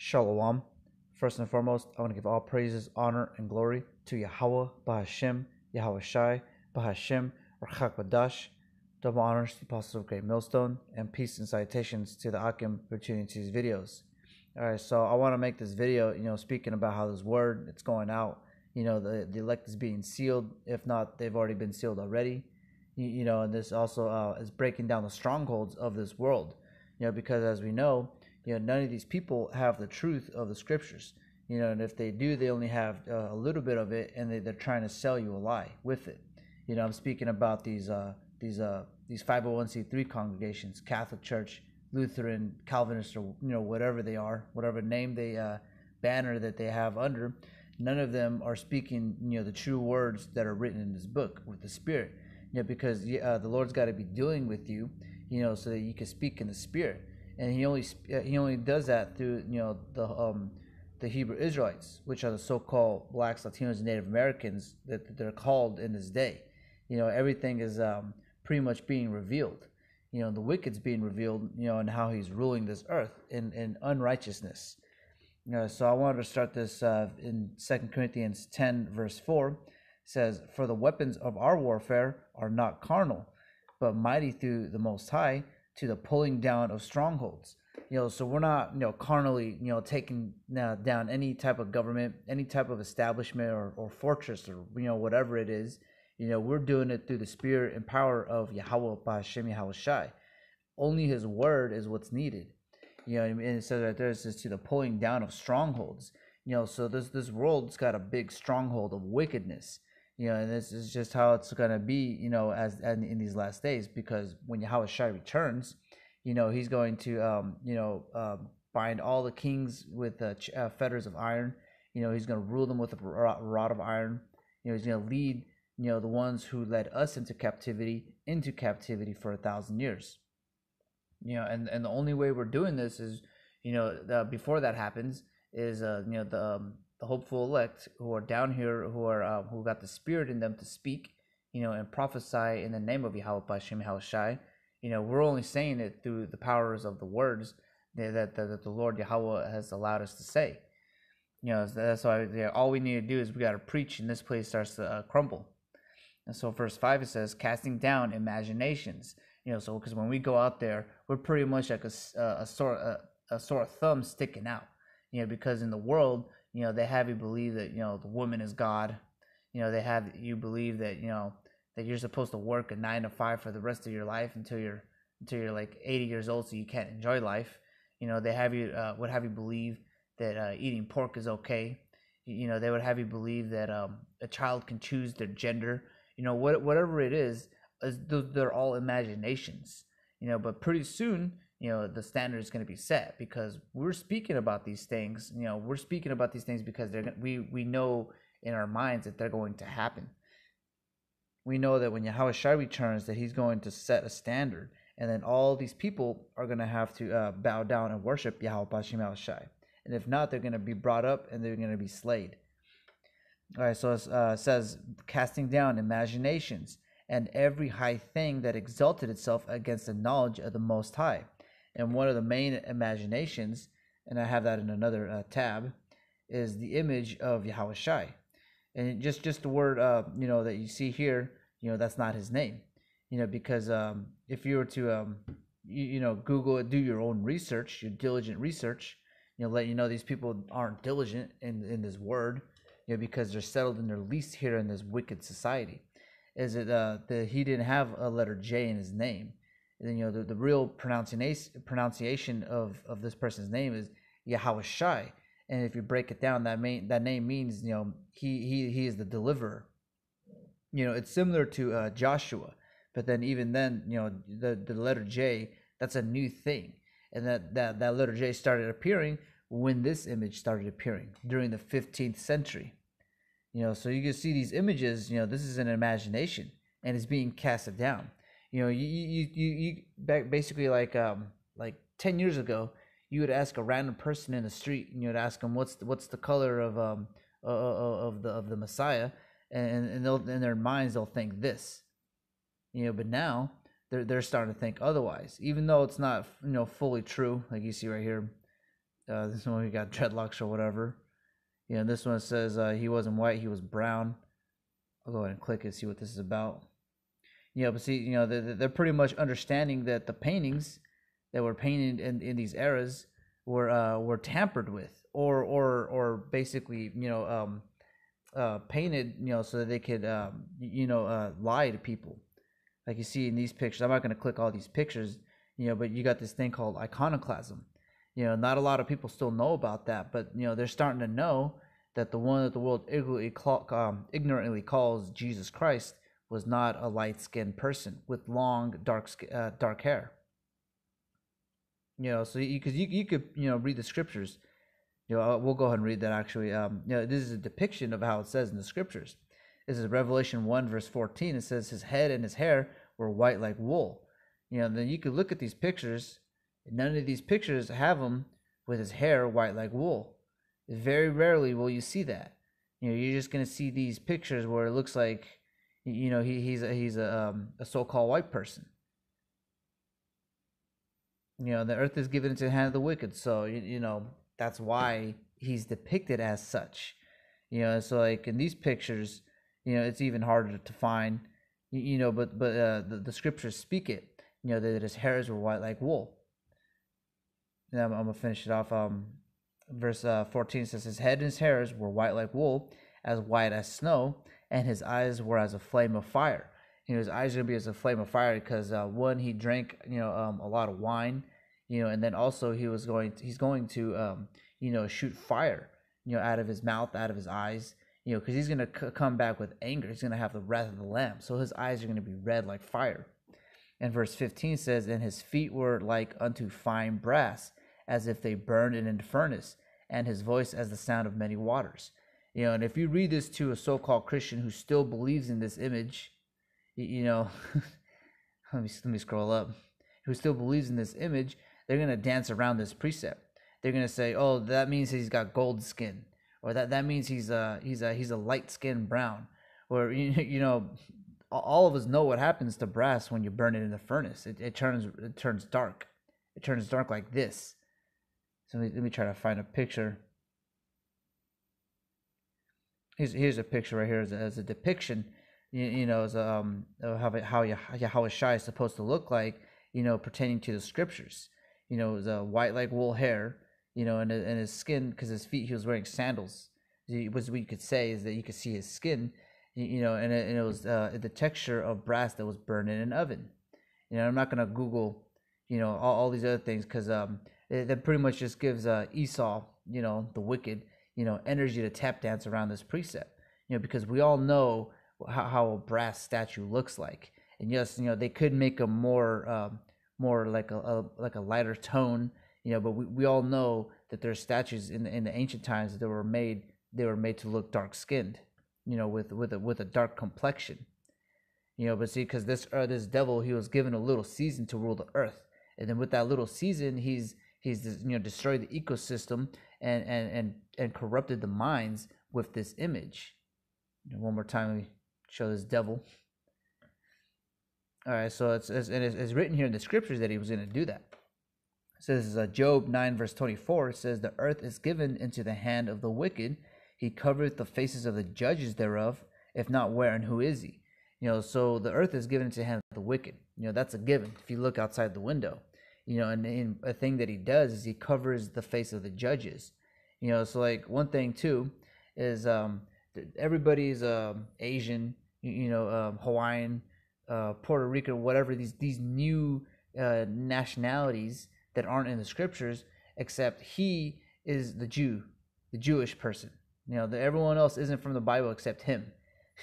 Shalom. First and foremost, I want to give all praises, honor, and glory to Yahweh, Bahashem, Yahweh Shai, Bahashem, Rachak Badash. Double honors to the Apostles of Great Millstone, and peace and salutations to the Akim for tuning to these videos. Alright, so I want to make this video, speaking about how this word, it's going out. The elect is being sealed. If not, they've already been sealed already. And this also is breaking down the strongholds of this world. Because as we know, none of these people have the truth of the scriptures. And if they do, they only have a little bit of it, and they're trying to sell you a lie with it. I'm speaking about these 501c3 congregations, Catholic Church, Lutheran, Calvinist, or whatever they are, whatever name they banner that they have under. None of them are speaking the true words that are written in this book with the Spirit. Because the Lord's got to be dealing with you, so that you can speak in the Spirit. And he only does that through the Hebrew Israelites, which are the so-called blacks, Latinos, and Native Americans that they're called in this day. Everything is pretty much being revealed. The wicked's being revealed, and how he's ruling this earth in unrighteousness. So I wanted to start this in 2 Corinthians 10, verse 4. It says, "For the weapons of our warfare are not carnal, but mighty through the Most High, to the pulling down of strongholds." So we're not, carnally, taking down any type of government, any type of establishment or fortress, or, whatever it is. We're doing it through the spirit and power of Yahweh, Bahashem, Yahweh Shai. Only his word is what's needed. And it says right there, it says to the pulling down of strongholds. So this world's got a big stronghold of wickedness. And this is just how it's going to be, as in these last days, because when Yahweh Shai returns, he's going to, bind all the kings with fetters of iron. He's going to rule them with a rod of iron. He's going to lead, the ones who led us into captivity for 1,000 years. And the only way we're doing this is, before that happens, is, the hopeful elect who are down here, who got the Spirit in them to speak, and prophesy in the name of Yahweh Bashem Yahweh Shai. We're only saying it through the powers of the words that the Lord Yahweh has allowed us to say. That's why all we need to do is we got to preach, and this place starts to crumble. And so verse 5, it says, casting down imaginations. So because when we go out there, we're pretty much like a sore thumb sticking out. Because in the world, they have you believe that, the woman is God. They have you believe that, that you're supposed to work a 9 to 5 for the rest of your life until you're like 80 years old, so you can't enjoy life. They have you would have you believe that eating pork is okay. They would have you believe that a child can choose their gender. Whatever it is, they're all imaginations. But pretty soon, the standard is going to be set, because we're speaking about these things. We're speaking about these things because we know in our minds that they're going to happen. We know that when Yahweh Shai returns, that he's going to set a standard, and then all these people are going to have to bow down and worship Yahweh Bashem Yahweh Shai. And if not, they're going to be brought up and they're going to be slayed. All right, so it says, casting down imaginations and every high thing that exalted itself against the knowledge of the Most High. And one of the main imaginations, and I have that in another tab, is the image of Yahweh Shai. And just the word, that you see here, that's not his name. Because if you were to, Google it, do your own research, your diligent research, let you know these people aren't diligent in this word, because they're settled in their least here in this wicked society. Is it that he didn't have a letter J in his name? And then, the real pronunciation of this person's name is Yahweh Shai. And if you break it down, that name means, he is the deliverer. It's similar to Joshua, but then even then, the letter J, that's a new thing. And that letter J started appearing when this image started appearing during the 15th century. So you can see these images, this is an imagination, and it's being casted down. You basically like 10 years ago, you would ask a random person in the street, and you would ask them what's the color of the Messiah, and they'll, in their minds they'll think this. But now they're starting to think otherwise, even though it's not fully true, like you see right here. This one he got dreadlocks or whatever. This one says he wasn't white, he was brown. I'll go ahead and click it, see what this is about. But see, they're pretty much understanding that the paintings that were painted in these eras were tampered with, or basically, painted, so that they could, lie to people. Like you see in these pictures. I'm not going to click all these pictures, but you got this thing called iconoclasm. Not a lot of people still know about that, but they're starting to know that the one that the world ignorantly calls Jesus Christ was not a light-skinned person with long, dark hair. So you could read the scriptures. We'll go ahead and read that actually. This is a depiction of how it says in the scriptures. This is Revelation 1 verse 14. It says his head and his hair were white like wool. Then you could look at these pictures. None of these pictures have him with his hair white like wool. Very rarely will you see that. You're just gonna see these pictures where it looks like, he's a so-called white person. The earth is given into the hand of the wicked, so that's why he's depicted as such. So like in these pictures, it's even harder to find. But the scriptures speak it. That his hairs were white like wool. Now I'm gonna finish it off. Verse 14 says, his head and his hairs were white like wool, as white as snow, and his eyes were as a flame of fire. His eyes are gonna be as a flame of fire because one, he drank a lot of wine, and then also he's going to shoot fire out of his mouth, out of his eyes, because he's gonna come back with anger. He's gonna have the wrath of the Lamb, so his eyes are gonna be red like fire. And verse 15 says, and his feet were like unto fine brass, as if they burned in a furnace, and his voice as the sound of many waters. And if you read this to a so-called Christian who still believes in this image, let me scroll up, who still believes in this image, they're going to dance around this precept. They're going to say, oh, that means he's got gold skin, or that means he's a light-skinned brown, or, all of us know what happens to brass when you burn it in the furnace. It turns dark. It turns dark like this. So let me try to find a picture. Here's a picture right here as a depiction, as how Yahushua is supposed to look like, pertaining to the scriptures. The white like wool hair, and his skin, because his feet, he was wearing sandals. What you could say is that you could see his skin, and it was the texture of brass that was burned in an oven. I'm not gonna Google, all these other things, because that pretty much just gives Esau, the wicked, energy to tap dance around this precept, because we all know how a brass statue looks like. And yes, they could make a more like a lighter tone, but we all know that there's statues in the ancient times that were made to look dark skinned, with a dark complexion, but see, because this devil, he was given a little season to rule the earth, and then with that little season, he's destroyed the ecosystem and corrupted the minds with this image. One more time, let me show this devil. All right, so it's written here in the scriptures that he was going to do that. It says Job 9 verse 24. It says, the earth is given into the hand of the wicked. He covereth the faces of the judges thereof. If not, where and who is he? So the earth is given into the hand of the wicked. That's a given. If you look outside the window, and a thing that he does is he covers the face of the judges. So like one thing too is everybody's Asian, Hawaiian, Puerto Rican, whatever, these new nationalities that aren't in the scriptures, except he is the Jew, the Jewish person. Everyone else isn't from the Bible except him.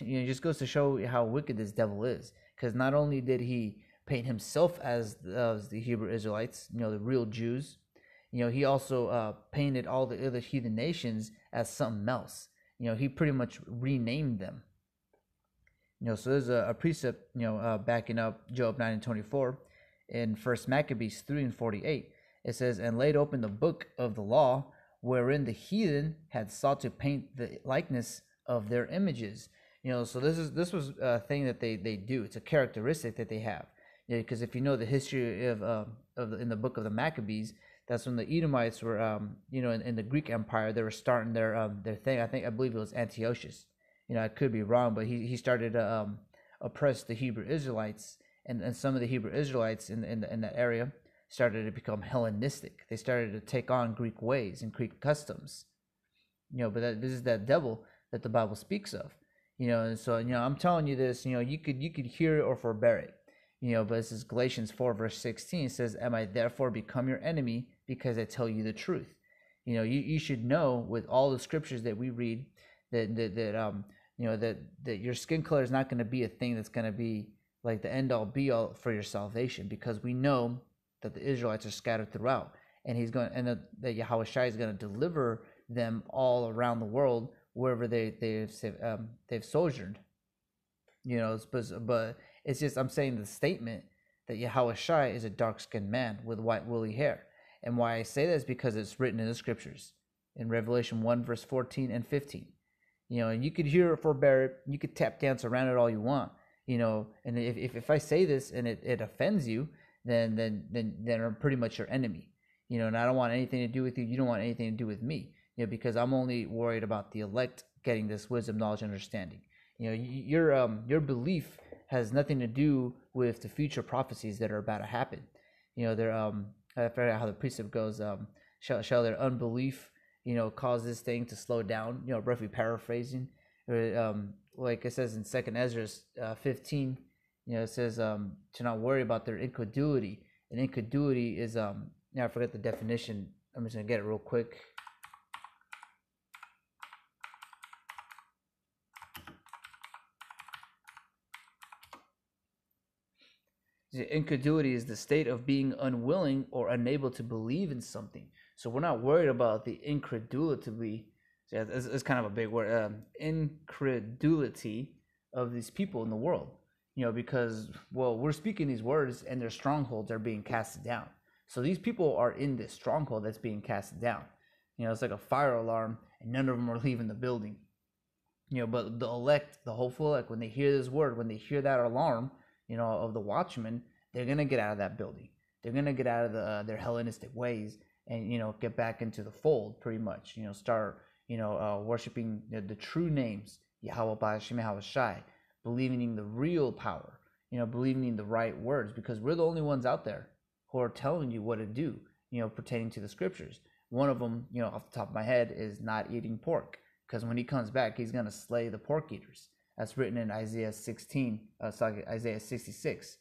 It just goes to show how wicked this devil is, because not only did he paint himself as the Hebrew Israelites, the real Jews, he also painted all the other heathen nations as something else. He pretty much renamed them. So there's a precept, backing up Job 9 and 24. In 1 Maccabees 3 and 48, it says, and laid open the book of the law, wherein the heathen had sought to paint the likeness of their images. So this was a thing that they do. It's a characteristic that they have. Because if you know the history of in the book of the Maccabees, That's when the Edomites were, in the Greek Empire, they were starting their thing. I believe it was Antiochus. I could be wrong, but he started to oppress the Hebrew Israelites, and some of the Hebrew Israelites in that area started to become Hellenistic. They started to take on Greek ways and Greek customs. But this is that devil that the Bible speaks of. And so I'm telling you this. You could hear it or forbear it. But this is Galatians 4 verse 16. It says, "Am I therefore become your enemy because I tell you the truth?" You should know with all the scriptures that we read that your skin color is not going to be a thing that's going to be like the end all be all for your salvation, because we know that the Israelites are scattered throughout, and that Yahweh Shai is going to deliver them all around the world wherever they've sojourned. But it's just, I'm saying the statement that Yahweh Shai is a dark-skinned man with white woolly hair. And why I say that is because it's written in the scriptures in Revelation 1 verse 14 and 15. And you could hear it, forbear it, you could tap dance around it all you want. And if I say this and it offends you, then I'm pretty much your enemy. And I don't want anything to do with you. You don't want anything to do with me. Because I'm only worried about the elect getting this wisdom, knowledge, and understanding. Your belief has nothing to do with the future prophecies that are about to happen. They're I forget how the precept goes. Shall their unbelief, cause this thing to slow down? Roughly paraphrasing, like it says in 2 Ezra 15. It says to not worry about their incredulity. And incredulity is I forget the definition. I'm just gonna get it real quick. Incredulity is the state of being unwilling or unable to believe in something. So we're not worried about the incredulity. It's kind of a big word. Incredulity of these people in the world. Because, we're speaking these words and their strongholds are being casted down. So these people are in this stronghold that's being casted down. It's like a fire alarm, and none of them are leaving the building. But the elect, the hopeful elect, when they hear this word, when they hear that alarm, of the watchmen, they're going to get out of that building. They're going to get out of their Hellenistic ways and, get back into the fold pretty much, start, worshiping the true names, Yahweh Ba'ashem, Yahweh Shai, believing in the real power, believing in the right words, because we're the only ones out there who are telling you what to do, pertaining to the scriptures. One of them, off the top of my head, is not eating pork, because when he comes back, he's going to slay the pork eaters. That's written in Isaiah 66.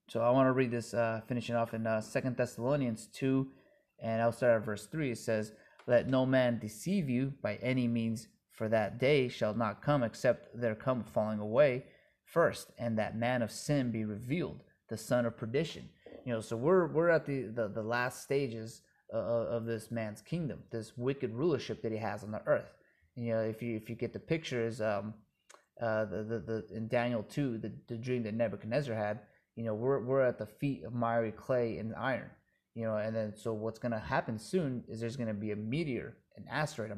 So I want to read this, finishing off in 2 Thessalonians 2, and I'll start at verse 3. It says, "Let no man deceive you by any means, for that day shall not come except there come falling away first, and that man of sin be revealed, the son of perdition." So we're at the last stages of this man's kingdom, this wicked rulership that he has on the earth. If you get the pictures, in Daniel 2, the dream that Nebuchadnezzar had, we're at the feet of miry clay and iron, and then so what's going to happen soon is there's going to be a meteor, an asteroid,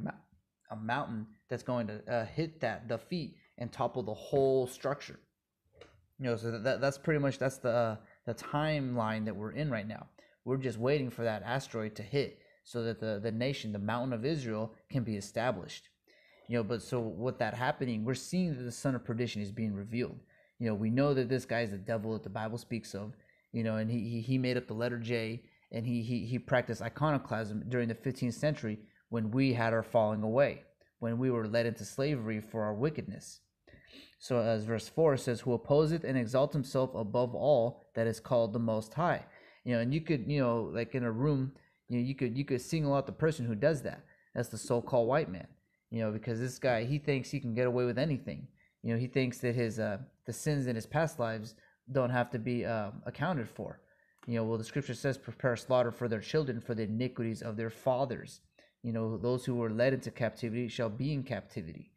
a mountain that's going to hit the feet and topple the whole structure. So that's pretty much the timeline that we're in right now. We're just waiting for that asteroid to hit so that the nation, the mountain of Israel, can be established. But so with that happening, we're seeing that the son of perdition is being revealed. We know that this guy is the devil that the Bible speaks of, and he made up the letter J, and he practiced iconoclasm during the 15th century when we had our falling away, when we were led into slavery for our wickedness. So as verse 4 says, "Who opposeth and exalts himself above all that is called the Most High." And you could, like in a room, you could single out the person who does that. That's the so-called white man. Because this guy, he thinks he can get away with anything. He thinks that his the sins in his past lives don't have to be accounted for. The scripture says, "Prepare slaughter for their children for the iniquities of their fathers." Those who were led into captivity shall be in captivity.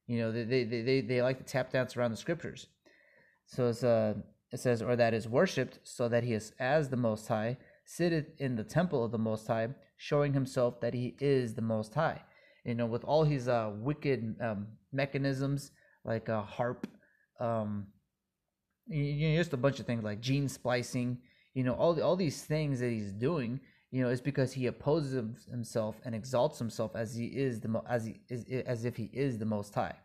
They like to tap dance around the scriptures. So it says, "Or that is worshipped, so that he is as the Most High, sitteth in the temple of the Most High, showing himself that he is the Most High." With all his wicked mechanisms like a harp, just a bunch of things like gene splicing, all these things that he's doing, It's because he opposes himself and exalts himself as he is as if he is the Most High.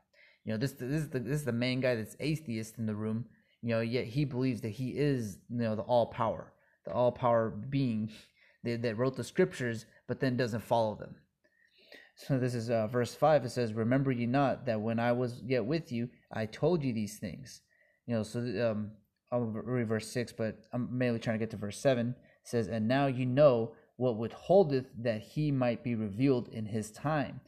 This is the main guy that's atheist in the room. Yet he believes that he is the all power being that wrote the scriptures, but then doesn't follow them. So this is verse 5. It says, "Remember ye not that when I was yet with you, I told you these things." I'll read verse 6, but I'm mainly trying to get to verse 7. It says, "And now you know what withholdeth that he might be revealed in his time."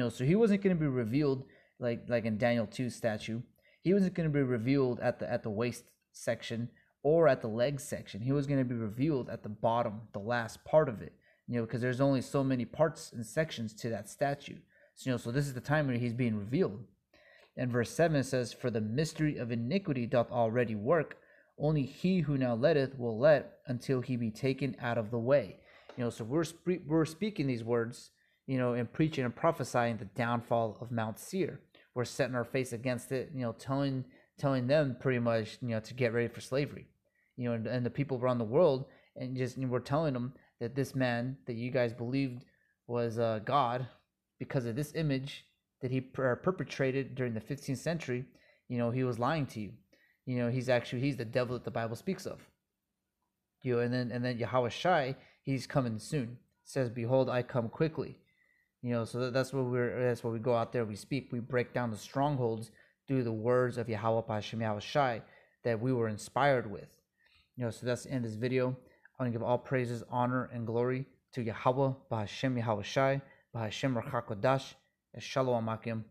So he wasn't going to be revealed like in Daniel 2 statue. He wasn't going to be revealed at the waist section or at the leg section. He was going to be revealed at the bottom, the last part of it. Because there's only so many parts and sections to that statue. So this is the time where he's being revealed. And verse 7 says, "For the mystery of iniquity doth already work. Only he who now letteth will let until he be taken out of the way." So we're speaking these words, and preaching and prophesying the downfall of Mount Seir. We're setting our face against it, telling them pretty much, to get ready for slavery, and the people around the world, and just we're telling them that this man that you guys believed was God, because of this image that he perpetrated during the 15th century, he was lying to you. He's the devil that the Bible speaks of. And then Yahweh Shai, he's coming soon. It says, "Behold, I come quickly." So that's what we go out there, we speak, we break down the strongholds through the words of Yahweh Hashem Yahweh Shai that we were inspired with. So that's the end of this video. I want to give all praises, honor, and glory to Yahweh, B'Hashem Yahweh Shai, B'Hashem Rachakodash, and Shalom Akim.